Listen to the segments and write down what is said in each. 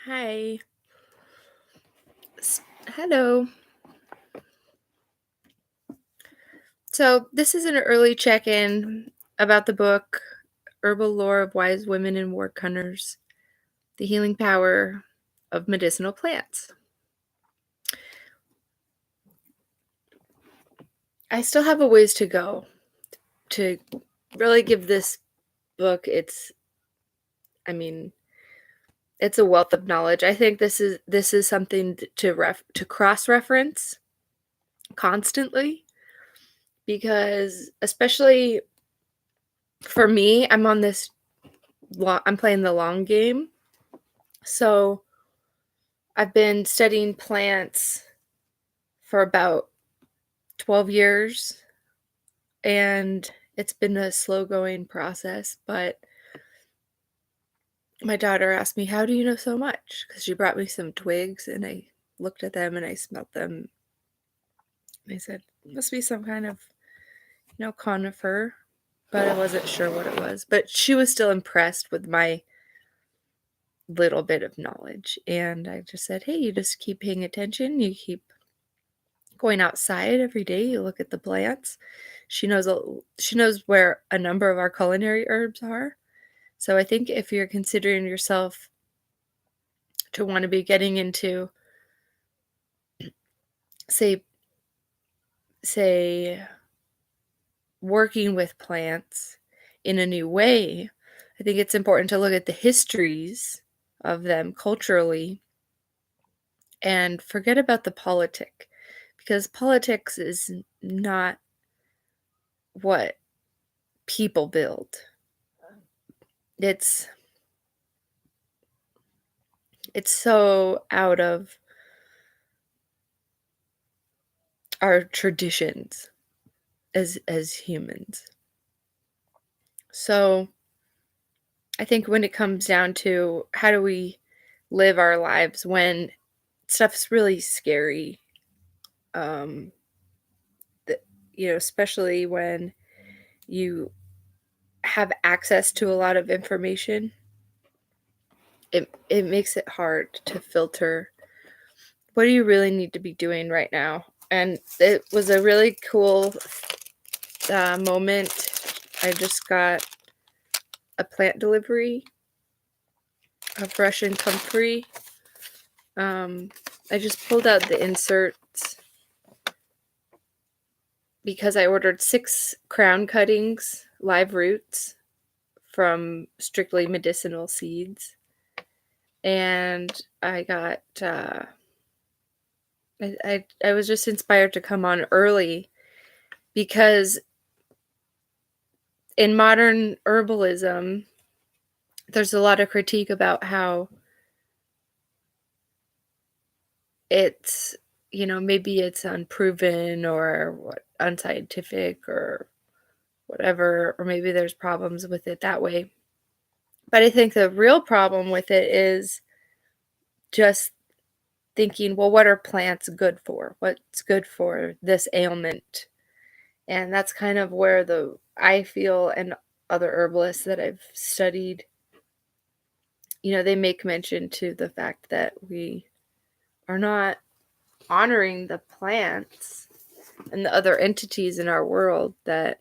Hi. Hello. So, this is an early check in about the book Herbal Lore of Wise Women and Wortcunners, The Healing Power of Medicinal Plants. I still have a ways to go to really give this book I mean, it's a wealth of knowledge. I think this is something to cross reference constantly because especially for me, I'm playing the long game. So I've been studying plants for about 12 years, and it's been a slow going process. But my daughter asked me, "How do you know so much?" Because she brought me some twigs, and I looked at them and I smelled them. And I said, "Must be some kind of, conifer," but I wasn't sure what it was. But she was still impressed with my little bit of knowledge. And I just said, "Hey, you just keep paying attention. You keep going outside every day, you look at the plants." She knows where a number of our culinary herbs are. So I think if you're considering yourself to want to be getting into say say working with plants in a new way, I think it's important to look at the histories of them culturally and forget about the politic, because politics is not what people build. It's it's so out of our traditions as humans. So I think when it comes down to how do we live our lives when stuff's really scary, um, especially when you have access to a lot of information, it makes it hard to filter what do you really need to be doing right now. And it was a really cool moment. I just got a plant delivery of Russian comfrey. I just pulled out the inserts because I ordered 6 crown cuttings, live roots from strictly medicinal seeds. And I got, I was just inspired to come on early because in modern herbalism, there's a lot of critique about how it's, maybe it's unproven or unscientific or whatever, or maybe there's problems with it that way. But I think the real problem with it is just thinking, well, what are plants good for? What's good for this ailment? And that's kind of where I feel, and other herbalists that I've studied, they make mention to the fact that we are not honoring the plants and the other entities in our world that,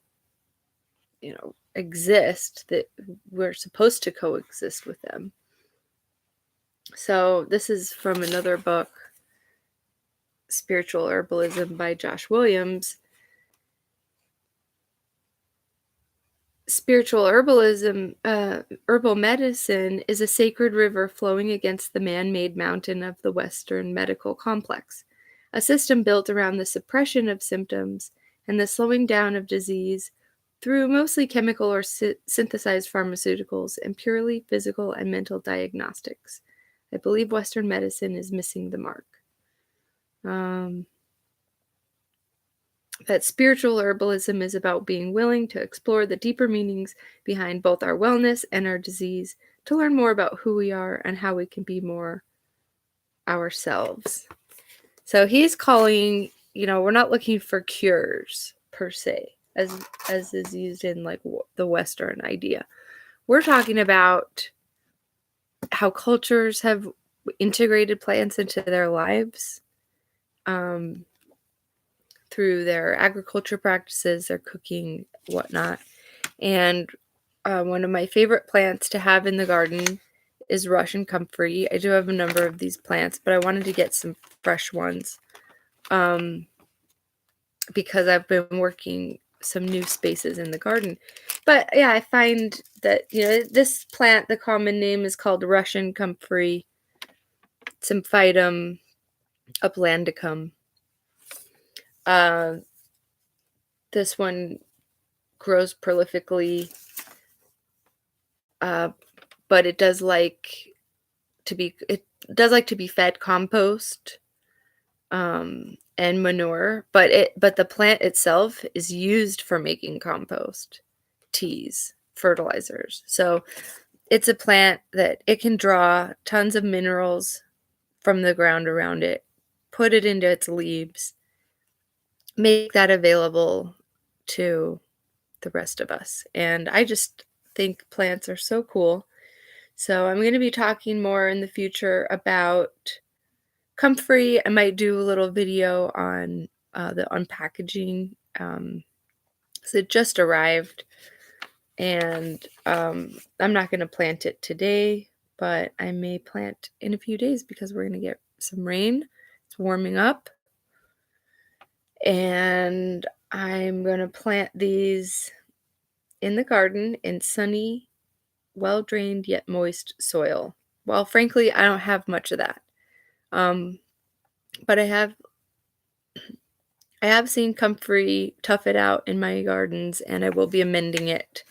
exist, that we're supposed to coexist with them. So this is from another book, Spiritual Herbalism by Josh Williams. Spiritual herbalism, herbal medicine is a sacred river flowing against the man-made mountain of the Western medical complex, a system built around the suppression of symptoms and the slowing down of disease through mostly chemical or synthesized pharmaceuticals and purely physical and mental diagnostics. I believe Western medicine is missing the mark. That spiritual herbalism is about being willing to explore the deeper meanings behind both our wellness and our disease, to learn more about who we are and how we can be more ourselves. So he's calling, we're not looking for cures per se, as is used in like the Western idea. We're talking about how cultures have integrated plants into their lives, um, through their agriculture practices, their cooking, whatnot. And one of my favorite plants to have in the garden is Russian comfrey. I do have a number of these plants, but I wanted to get some fresh ones, because I've been working some new spaces in the garden. But yeah, I find that, this plant, the common name is called Russian comfrey symphytum uplandicum. Uh, this one grows prolifically, but it does like to be fed compost, and manure, but the plant itself is used for making compost, teas, fertilizers. So it's a plant that it can draw tons of minerals from the ground around it, put it into its leaves, make that available to the rest of us. And I just think plants are so cool. So I'm going to be talking more in the future about comfrey. I might do a little video on the unpackaging. So it just arrived, and I'm not going to plant it today, but I may plant in a few days because we're going to get some rain. It's warming up, and I'm going to plant these in the garden in sunny, well-drained yet moist soil. Well, frankly, I don't have much of that. But I have seen comfrey tough it out in my gardens, and I will be amending it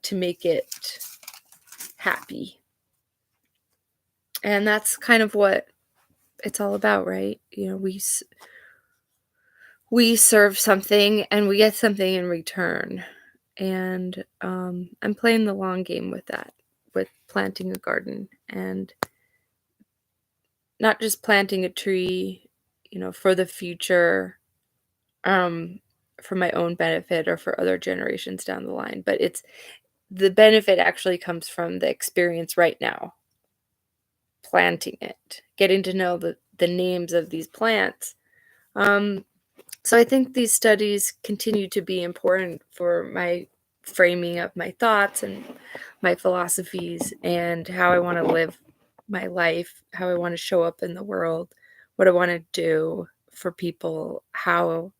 to make it happy. And that's kind of what it's all about, right? We serve something and we get something in return. And I'm playing the long game with that, with planting a garden, and not just planting a tree, for the future, for my own benefit or for other generations down the line, but the benefit actually comes from the experience right now, planting it, getting to know the names of these plants. So I think these studies continue to be important for my framing of my thoughts and my philosophies and how I want to live my life, how I want to show up in the world, what I want to do for people, how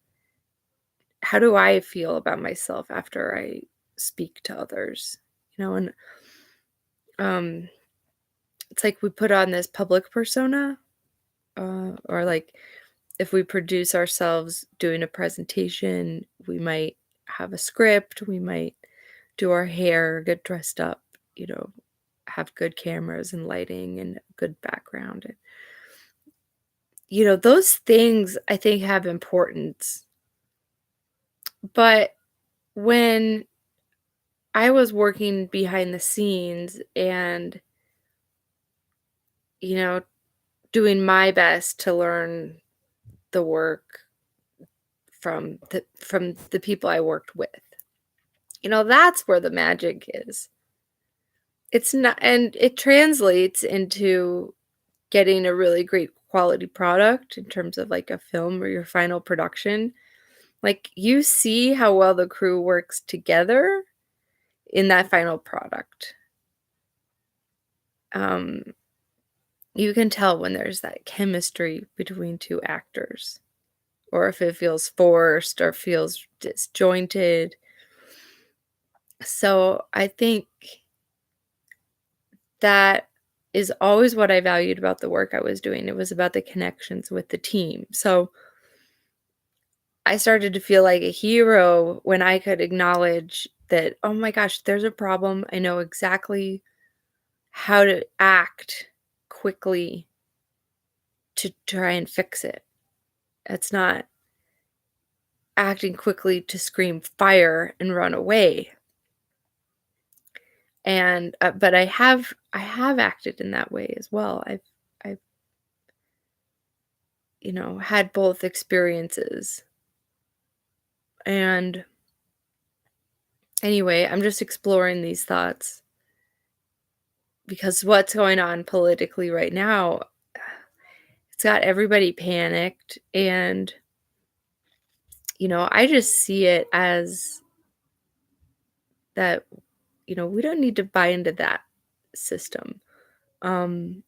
do I feel about myself after I speak to others, and it's like we put on this public persona, or like if we produce ourselves doing a presentation, we might have a script, we might do our hair, get dressed up, have good cameras and lighting and good background. And, those things I think have importance. But when I was working behind the scenes and, doing my best to learn the work from the people I worked with, that's where the magic is. It's not, and it translates into getting a really great quality product in terms of like a film or your final production. Like you see how well the crew works together in that final product. You can tell when there's that chemistry between two actors, or if it feels forced or feels disjointed. So I think that is always what I valued about the work I was doing. It was about the connections with the team. So I started to feel like a hero when I could acknowledge that, oh my gosh, there's a problem. I know exactly how to act quickly to try and fix it. It's not acting quickly to scream fire and run away. And but I have acted in that way as well. I've had both experiences. And anyway, I'm just exploring these thoughts. because what's going on politically right now, it's got everybody panicked, and, I just see it as that, we don't need to buy into that system. Um,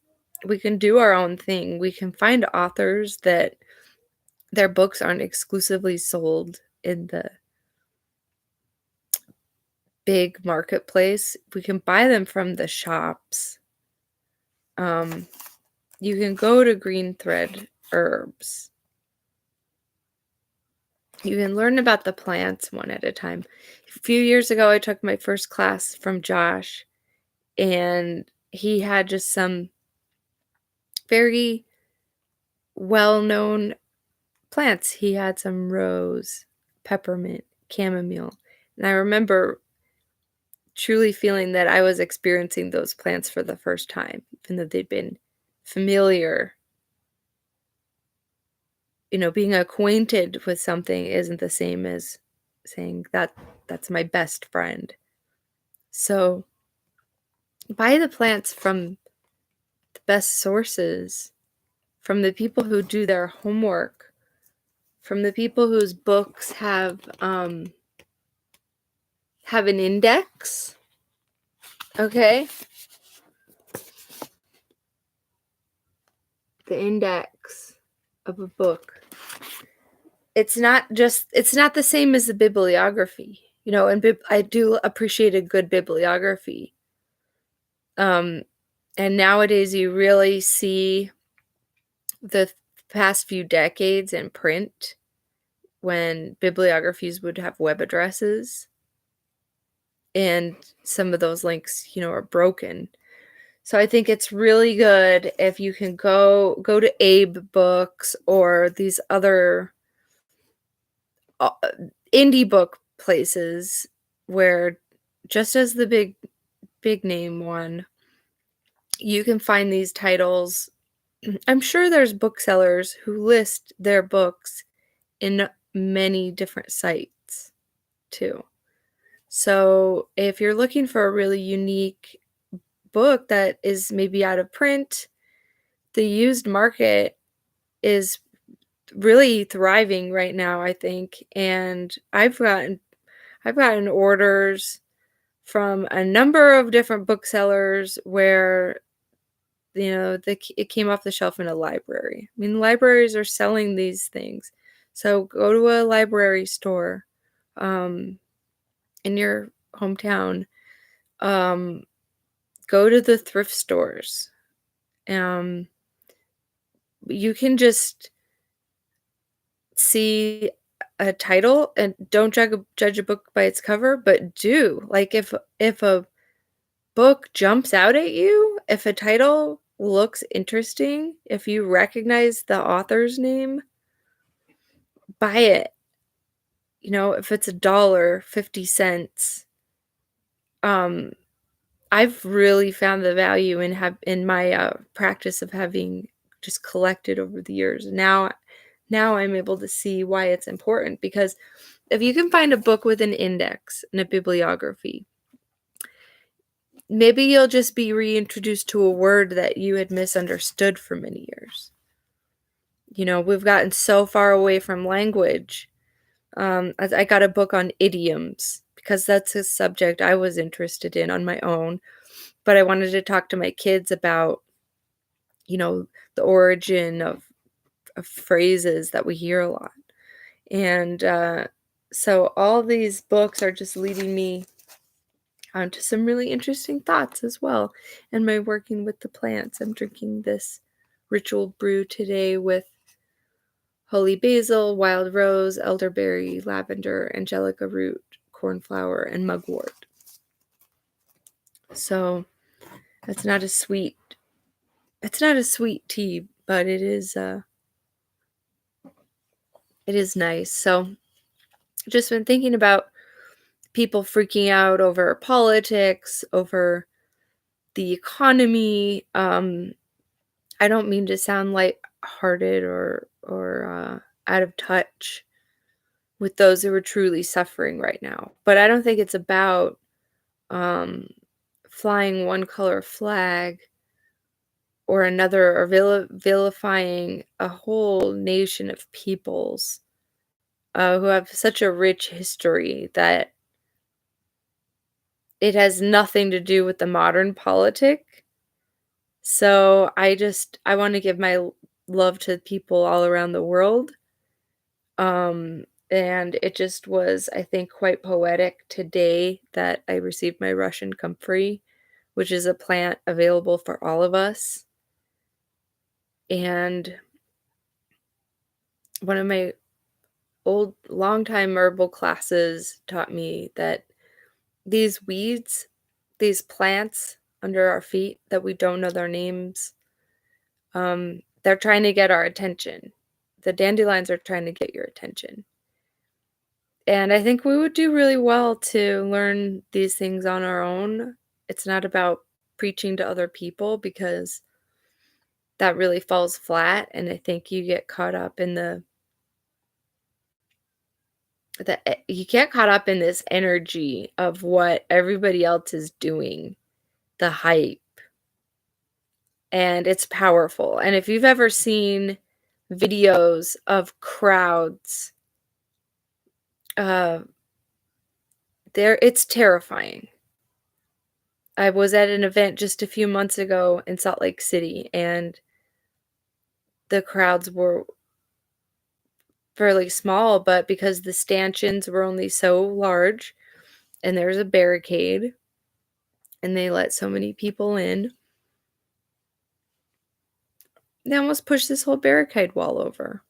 we can do our own thing. We can find authors that their books aren't exclusively sold in the big marketplace. We can buy them from the shops. Um, you can go to Green Thread Herbs. You can learn about the plants one at a time. A few years ago, I took my first class from Josh, and he had just some very well-known plants. He had some rose, peppermint, chamomile. And I remember truly feeling that I was experiencing those plants for the first time, even though they'd been familiar. Being acquainted with something isn't the same as saying that's my best friend. So buy the plants from the best sources, from the people who do their homework, from the people whose books have an index. Okay? The index of a book. It's not the same as the bibliography, and I do appreciate a good bibliography. And nowadays you really see the past few decades in print when bibliographies would have web addresses, and some of those links, are broken. So I think it's really good if you can go to Abe Books or these other indie book places where, just as the big name one, you can find these titles. I'm sure there's booksellers who list their books in many different sites too. So if you're looking for a really unique book that is maybe out of print, the used market is really thriving right now, I think. And I've gotten orders from a number of different booksellers where, it came off the shelf in a library. I mean, libraries are selling these things. So go to a library store in your hometown. Go to the thrift stores. You can just see a title and don't judge a book by its cover, but do. Like, if a book jumps out at you, if a title looks interesting, if you recognize the author's name, buy it. If it's $1.50, I've really found the value in my practice of having just collected over the years. Now I'm able to see why it's important, because if you can find a book with an index and a bibliography, maybe you'll just be reintroduced to a word that you had misunderstood for many years. We've gotten so far away from language. I got a book on idioms because that's a subject I was interested in on my own, but I wanted to talk to my kids about, the origin of phrases that we hear a lot. And so all these books are just leading me onto some really interesting thoughts as well. And my working with the plants. I'm drinking this ritual brew today with holy basil, wild rose, elderberry, lavender, angelica root, cornflower, and mugwort. So it's not a sweet tea, but it is nice. So just been thinking about people freaking out over politics, over the economy. I don't mean to sound lighthearted or out of touch with those who are truly suffering right now, but I don't think it's about flying one color flag or another, or vilifying a whole nation of peoples who have such a rich history that it has nothing to do with the modern politic. So I want to give my love to people all around the world. And it just was, I think, quite poetic today that I received my Russian comfrey, which is a plant available for all of us. And one of my longtime herbal classes taught me that these weeds, these plants under our feet that we don't know their names, they're trying to get our attention. The dandelions are trying to get your attention. And I think we would do really well to learn these things on our own. It's not about preaching to other people, because that really falls flat, and I think you get caught up in you get caught up in this energy of what everybody else is doing, the hype, and it's powerful. And if you've ever seen videos of crowds, uh, it's terrifying. I was at an event just a few months ago in Salt Lake City, and the crowds were fairly small, but because the stanchions were only so large and there's a barricade and they let so many people in, they almost pushed this whole barricade wall over.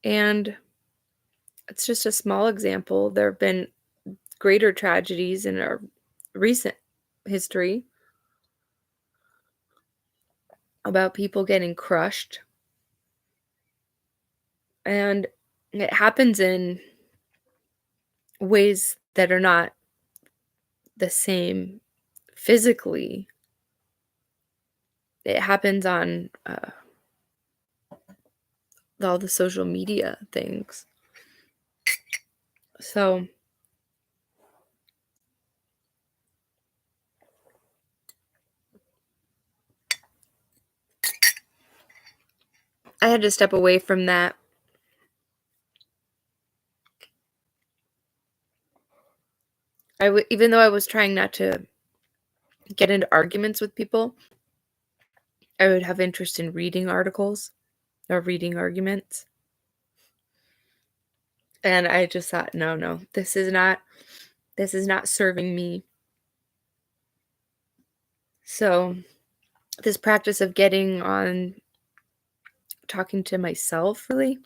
And it's just a small example. There have been greater tragedies in our recent history about people getting crushed. And it happens in ways that are not the same physically. It happens on all the social media things. So I had to step away from that. Even though I was trying not to get into arguments with people, I would have interest in reading articles or reading arguments. And I just thought, no, this is not serving me. So this practice of getting on, talking to myself, really,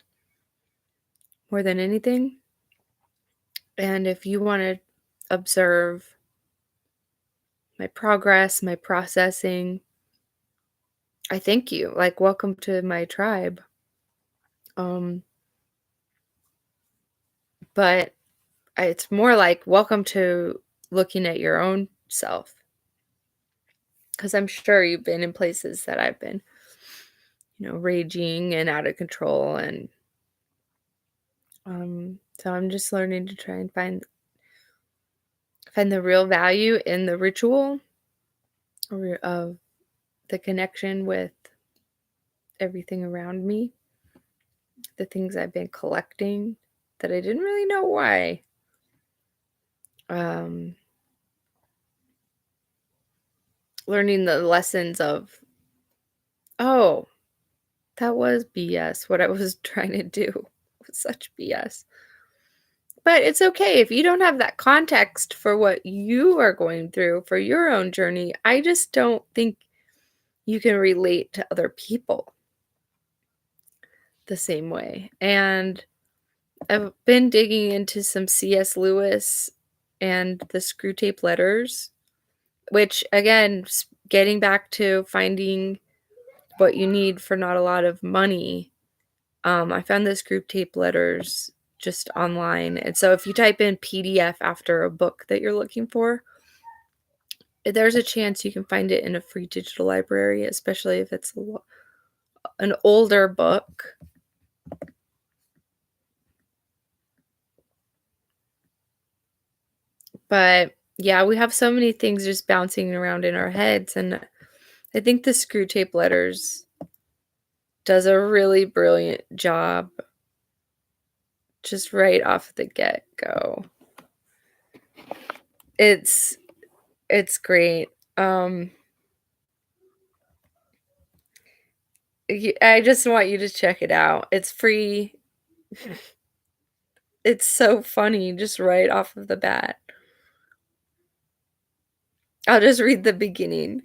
more than anything. And if you want to observe my progress, my processing, I thank you. Like, welcome to my tribe. But it's more like welcome to looking at your own self. Because I'm sure you've been in places that I've been, raging and out of control. And so I'm just learning to try and find the real value in the ritual of the connection with everything around me, the things I've been collecting that I didn't really know why. Learning the lessons of, oh, that was BS. What I was trying to do was such BS. But it's okay if you don't have that context for what you are going through for your own journey. I just don't think you can relate to other people the same way. And I've been digging into some C.S. Lewis and the Screw Tape Letters, which, again, getting back to finding what you need for not a lot of money. I found this Screw Tape Letters just online. And so if you type in PDF after a book that you're looking for, there's a chance you can find it in a free digital library, especially if it's an older book. But Yeah, we have so many things just bouncing around in our heads, and I think the Screw Tape Letters does a really brilliant job just right off the get-go. It's it's great. Um, I just want you to check it out. It's free. It's so funny just right off of the bat. I'll just read the beginning.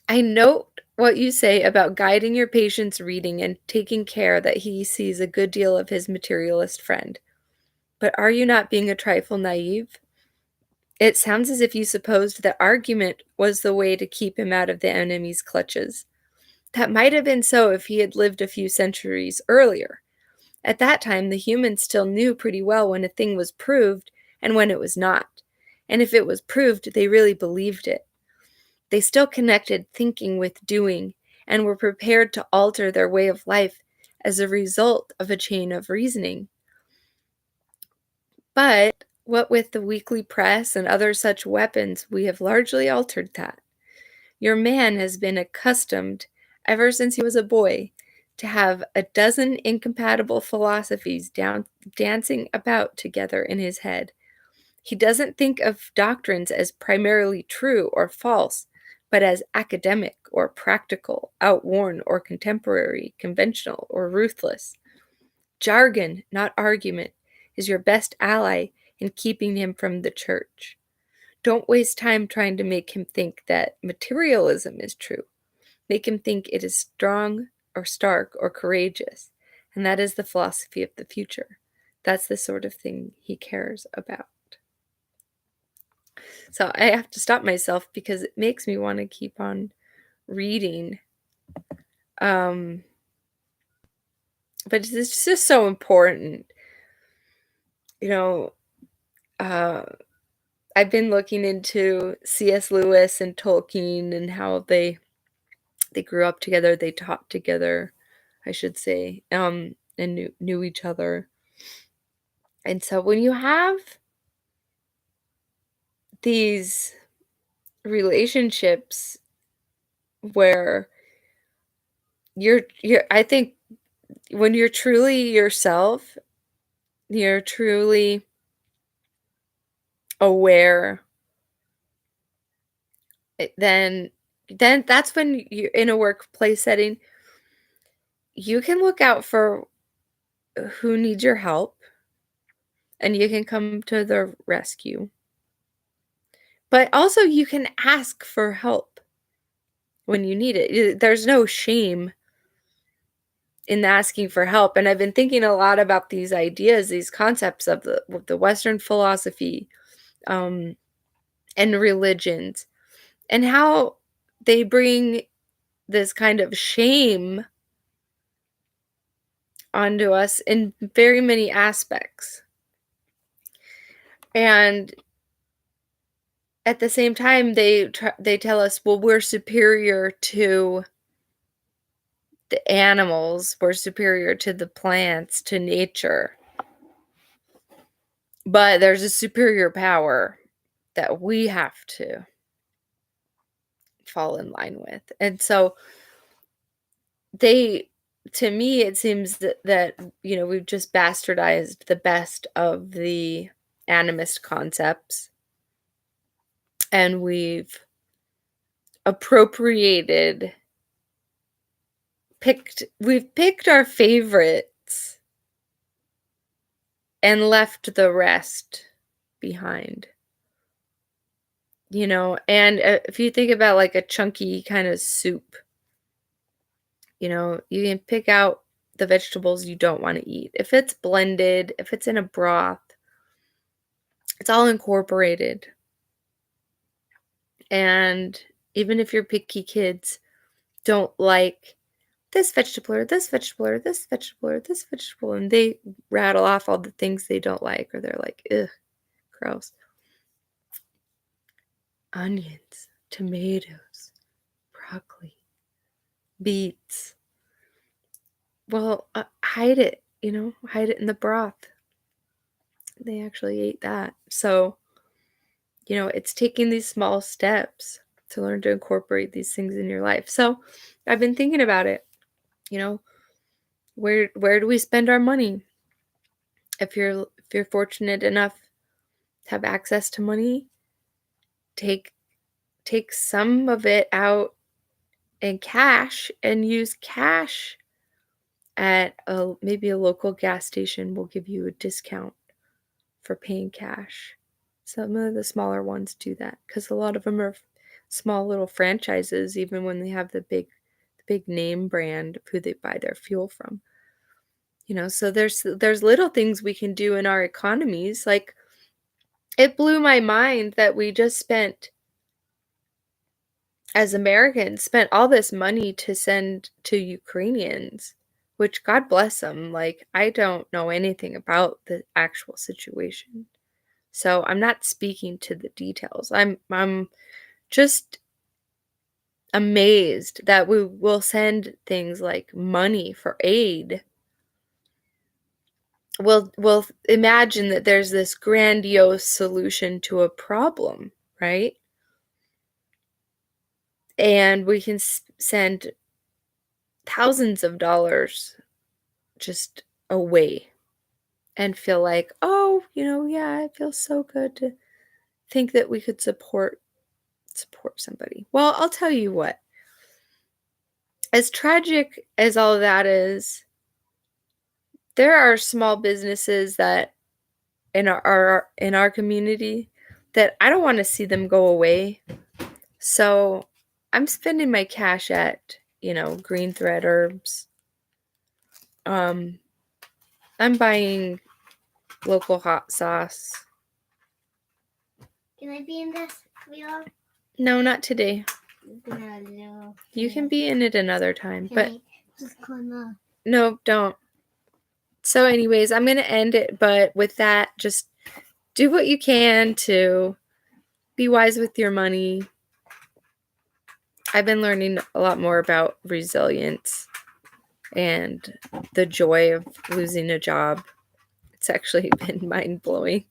I note what you say about guiding your patient's reading and taking care that he sees a good deal of his materialist friend. But are you not being a trifle naive? It sounds as if you supposed that argument was the way to keep him out of the enemy's clutches. That might have been so if he had lived a few centuries earlier. At that time, the humans still knew pretty well when a thing was proved and when it was not. And if it was proved, they really believed it. They still connected thinking with doing and were prepared to alter their way of life as a result of a chain of reasoning. But what with the weekly press and other such weapons, we have largely altered that. Your man has been accustomed, ever since he was a boy, to have a dozen incompatible philosophies dancing about together in his head. He doesn't think of doctrines as primarily true or false, but as academic or practical, outworn or contemporary, conventional or ruthless. Jargon, not argument, is your best ally in keeping him from the church. Don't waste time trying to make him think that materialism is true. Make him think it is strong or stark or courageous, and that is the philosophy of the future. That's the sort of thing he cares about. So I have to stop myself because it makes me want to keep on reading. Um, but it's just so important. You know, uh, I've been looking into C.S. Lewis and Tolkien and how they grew up together, they taught together, I should say, and knew each other. And so when you have these relationships where you're I think when you're truly yourself, you're truly aware, then that's when you're in a workplace setting, you can look out for who needs your help and you can come to their rescue. But also you can ask for help when you need it. There's no shame in asking for help. And I've been thinking a lot about these ideas, these concepts of the Western philosophy, um, and religions, and how they bring this kind of shame onto us in very many aspects. And at the same time, they tell us, well, we're superior to the animals, we're superior to the plants, to nature. But there's a superior power that we have to fall in line with. And so they to me it seems that we've just bastardized the best of the animist concepts and appropriated we've picked our favorites and left the rest behind. And if you think about like a chunky kind of soup, you can pick out the vegetables you don't want to eat. If it's blended, if it's in a broth, it's all incorporated. And even if your picky kids don't like this vegetable or this vegetable or this vegetable or this vegetable, and they rattle off all the things they don't like, or they're like, ugh, gross. Onions, tomatoes, broccoli, beets. Well, hide it in the broth. They actually ate that. So it's taking these small steps to learn to incorporate these things in your life. So I've been thinking about it. You know, where do we spend our money? If you're fortunate enough to have access to money, take some of it out in cash and use cash at maybe a local gas station will give you a discount for paying cash. Some of the smaller ones do that because a lot of them are small little franchises, even when they have the big name brand of who they buy their fuel from. So there's little things we can do in our economies. Like, it blew my mind that we just spent, as Americans, spent all this money to send to Ukrainians, which God bless them. Like, I don't know anything about the actual situation. So I'm not speaking to the details. I'm just amazed that we will send things like money for aid. We'll imagine that there's this grandiose solution to a problem, right? And we can send thousands of dollars just away and feel like, oh, yeah, it feels so good to think that we could support somebody. Well, I'll tell you what. As tragic as all of that is, there are small businesses that in our community that I don't want to see them go away. So I'm spending my cash at, Green Thread Herbs. I'm buying local hot sauce. Can I be in this vlog? No, not today. No. You can be in it another time, Can but I just gonna... no, don't. So anyways, I'm going to end it, but with that, just do what you can to be wise with your money. I've been learning a lot more about resilience and the joy of losing a job. It's actually been mind-blowing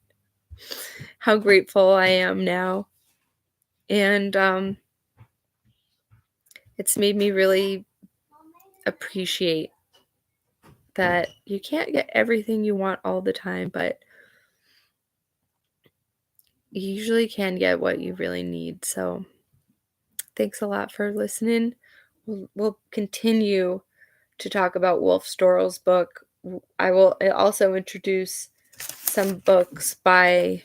how grateful I am now. And it's made me really appreciate that you can't get everything you want all the time, but you usually can get what you really need. So thanks a lot for listening. We'll continue to talk about Wolf Storl's book. I will also introduce some books by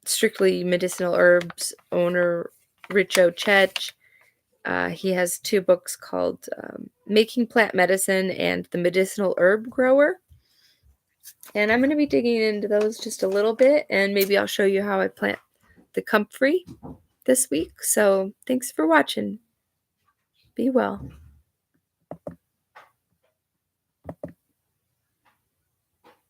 Strictly Medicinal Herbs owner Richo Chech. He has 2 books called Making Plant Medicine and The Medicinal Herb Grower. And I'm going to be digging into those just a little bit, and maybe I'll show you how I plant the comfrey this week. So thanks for watching. Be well.